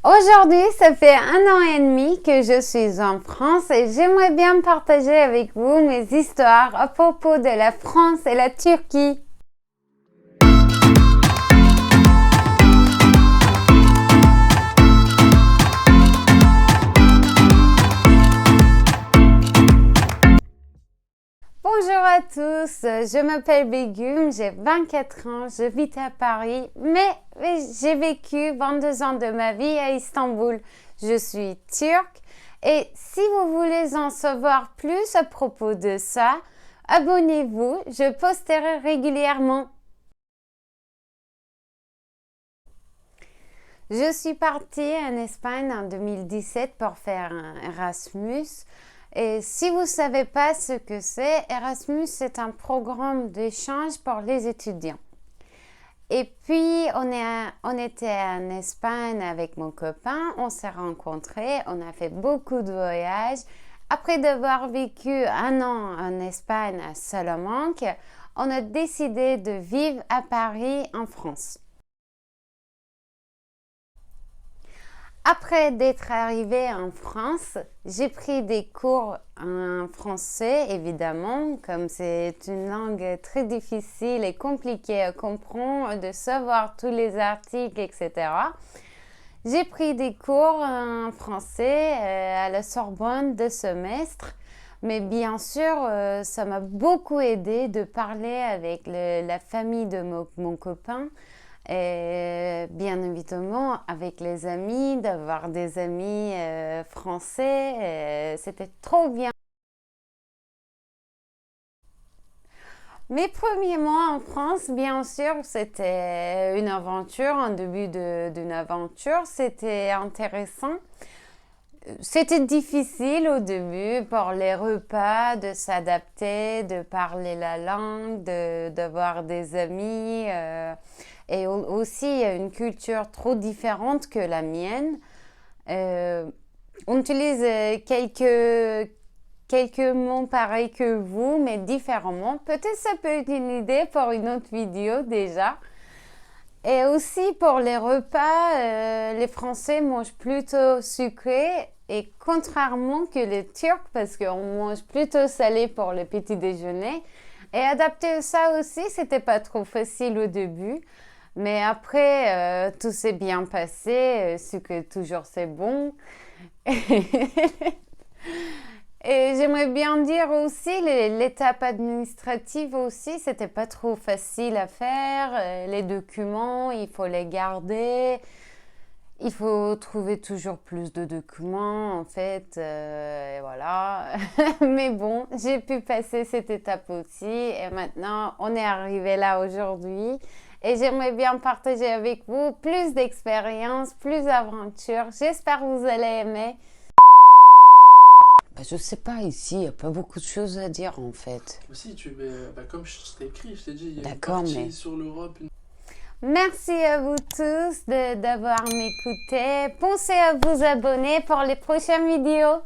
Aujourd'hui, ça fait 1 an et demi que je suis en France et j'aimerais bien partager avec vous mes histoires à propos de la France et la Turquie. Bonjour à tous, je m'appelle Begüm, j'ai 24 ans, je vis à Paris, mais j'ai vécu 22 ans de ma vie à Istanbul. Je suis turque et si vous voulez en savoir plus à propos de ça, abonnez-vous, je posterai régulièrement. Je suis partie en Espagne en 2017 pour faire un Erasmus. Et si vous ne savez pas ce que c'est, Erasmus, c'est un programme d'échange pour les étudiants. Et puis, on était en Espagne avec mon copain, on s'est rencontrés, on a fait beaucoup de voyages. Après d'avoir vécu 1 an en Espagne à Salamanque, on a décidé de vivre à Paris, en France. Après d'être arrivée en France, j'ai pris des cours en français, évidemment, comme c'est une langue très difficile et compliquée à comprendre, de savoir tous les articles, etc. J'ai pris des cours en français à la Sorbonne 2 semestres, mais bien sûr, ça m'a beaucoup aidé de parler avec la famille de mon copain. Et bien évidemment, avec les amis, d'avoir des amis français, c'était trop bien. Mes premiers mois en France, bien sûr, c'était une aventure, un début d'une aventure. C'était intéressant. C'était difficile au début pour les repas, de s'adapter, de parler la langue, d'avoir des amis. Et aussi une culture trop différente que la mienne. On utilise quelques mots pareils que vous, mais différemment. Peut-être ça peut être une idée pour une autre vidéo déjà. Et aussi pour les repas, les Français mangent plutôt sucré et contrairement que les Turcs, parce qu'on mange plutôt salé pour le petit déjeuner. Et adapter ça aussi, c'était pas trop facile au début. Mais après, tout s'est bien passé, sucré toujours c'est bon. Et j'aimerais bien dire aussi, l'étape administrative aussi, c'était pas trop facile à faire. Les documents, il faut les garder. Il faut trouver toujours plus de documents, en fait. Et voilà. Mais bon, j'ai pu passer cette étape aussi. Et maintenant, on est arrivé là aujourd'hui. Et j'aimerais bien partager avec vous plus d'expériences, plus d'aventures. J'espère que vous allez aimer. Je sais pas, ici, il n'y a pas beaucoup de choses à dire en fait. Si, comme je t'ai écrit, je t'ai dit, il y a D'accord, une partie mais... sur l'Europe. Merci à vous tous d'avoir m'écouté. Pensez à vous abonner pour les prochaines vidéos.